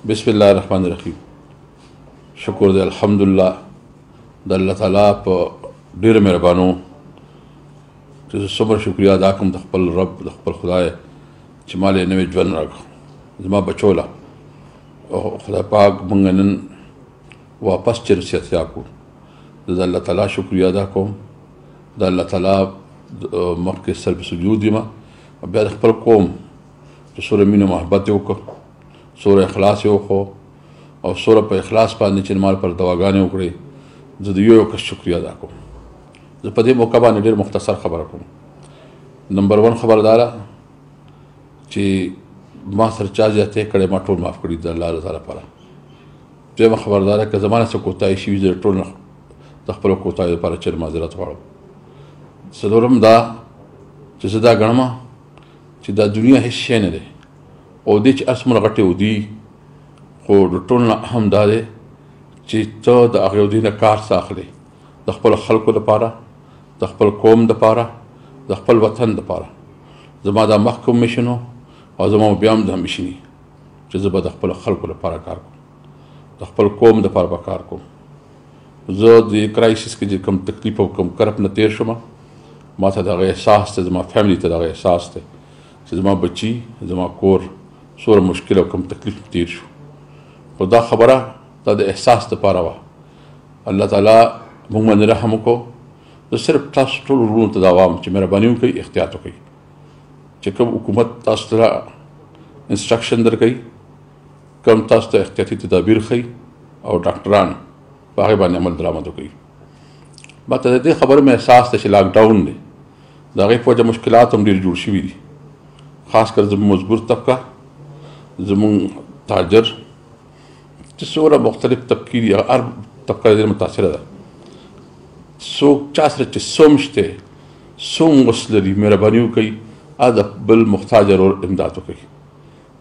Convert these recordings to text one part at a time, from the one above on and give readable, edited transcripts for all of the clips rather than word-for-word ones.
बिस्मिल्लाहिर्रहमानिर्रहीम। शुक्र दे अल्हम्दुलिल्लाह द अल्लाह ताला पे ढेर मेहरबानो چې څومره شکریا ادا کوم د خپل رب د خپل خدای چې ما له نوې ژوند راکړ زما بچو له او خدای پاک موږ نن واپس چرسیاتیا کو د الله تعالی شکریا ادا کوم د الله تعالی مخکې سر سجود یم بیا د خپل قوم چې سوره مینه محبت وکړو سوره اخلاص وکړو او سوره په اخلاص باندې چې مال پر دواګانې وکړي زه د یو کس شکریا ادا کوم زه په دې موقع باندې ډېر مختصر خبره کوم نمبر 1 خبرداره چې ما سره چا زیاتې کړې ما ټول معاف کړي د الله تعالی لپاره دویمه خبرداره که زمانه څه کوتاهي شوي زه ټول د خپلو کوتاهیو لپاره چېر معذرت غواړم څلورم دا چې زه دا ګڼم چې دا دنیا هېڅ شی نه دی او دې چې هر څومره غټې ودي خو د ټول نه اهم دا دی چې ته د هغې ودي نه کار څه اخلې د خپلو خلکو لپاره د خپل قوم لپاره د خپل وطن لپاره زما دا مخکې میشن او زما بیا هم دا میشني چې زه به د خپلو خلکو لپاره کار کوم د خپل قوم لپاره به کار کوم زه د کرایسس کې چې کوم تکلیف او کوم کرب نه تېر شوم ما ته دغه احساس دی زما فیملی ته دغه احساس دی چې زما بچي زما کور څومره مشکل او کوم تکلیف تېر شو خو دا خبره دا د احساس دپاره وه الله تعالی موږ باندې رحم وکړو زه صرف تاسو ټول وروڼو ته دا وایم چې مهرباني وکړئ احتیاط وکړئ چې کوم حکومت تاسو ته انسټرکشن درکوي کوم تاسو ته احتیاطي تدابیر ښیي او ډاکټران په هغې باندې عمل درآمد وکړي ما ته د دې خبرو مې احساس دی چې لاکډاون دی د هغې په وجه مشکلات هم ډېر جوړ شوي دي خاص کر زموږ مزدور طبقه زموږ تاجر چې څومره مختلف طبقې دي هر طبقه ډېر متاثره ده څوک چا سره چې څوم شته څوم وس لري مهرباني وکړئ د بل محتاج ورور امداد وکړئ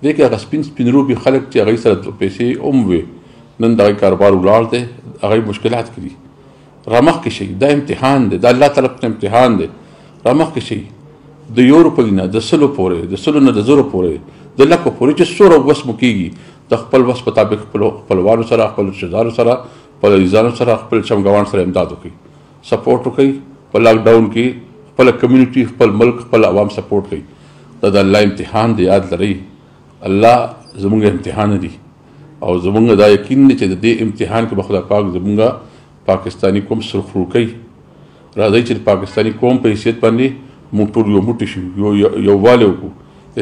دې کې هغه سپین روبي خلک چې هغوی سره پیسې هم وي نن د هغوی کاروبار ولاړ دی هغوی مشکلات کې دي رامخکې شئ دا امتحان دی دا الله طرف نه امتحان دی رامخکې شئ د 1 روپۍ نه د 100 پورې د 100 نه د 0 پورې د لکو پورې چې څومره وس مو کېږي د خپل وس مطابق خپلوانو سره خپل رشتهدارو سره خپل عزیزانو سره خپل چمګاوان سره امداد وکړئ سپورټ وکړئ په لاکډاون کې خپله کمیونټي خپل ملک خپل عوام سپورټ کوي دا د الله امتحان دی یاد لرئ الله زموږ امتحان دي او زموږ دا یقین دی چې د دې امتحان کې به خدای پاک زموږ پاکستاني قوم سرخرو کوي راځئ چې د پاکستاني قوم په حیثیت باندې موږ ټول یو موټی شو یووالی وکړو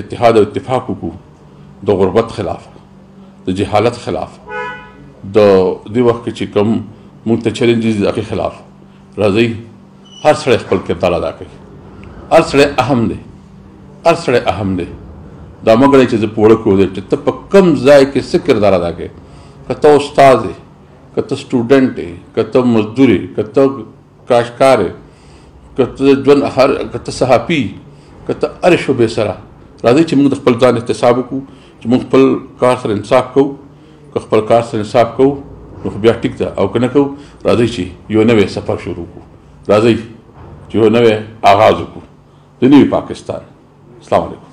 اتحاد او اتفاق وکړو د غربت خلاف د جهالت خلاف د دې وخت کې چې کوم موږ ته چیلنجز دي د هغې خلاف راځئ هر سړی خپل کردار ادا کوي هر سړی اهم دی هر سړی اهم دی دا مه ګڼئ چې زه په وړکو دی چې ته په کوم ځای کې څه کردار ادا کوې که ته استاد یې که ته سټوډنټ یې که ته مزدور یې که ته کاشکار یې که ته ژوند که ته صحافي که ته هرې شعبې سره راځئ چې موږ د خپل ځان احتساب وکړو چې موږ خپل کار سره انصاف کوو که خپل کار سره انصاف کوو نو خو بیا ټیک ده او که نه کوو راځئ چې یو نوی سفر شروع کړو راځئ چې یو نوی آغاز وکړو د نوي پاکستان. السلام علیکم.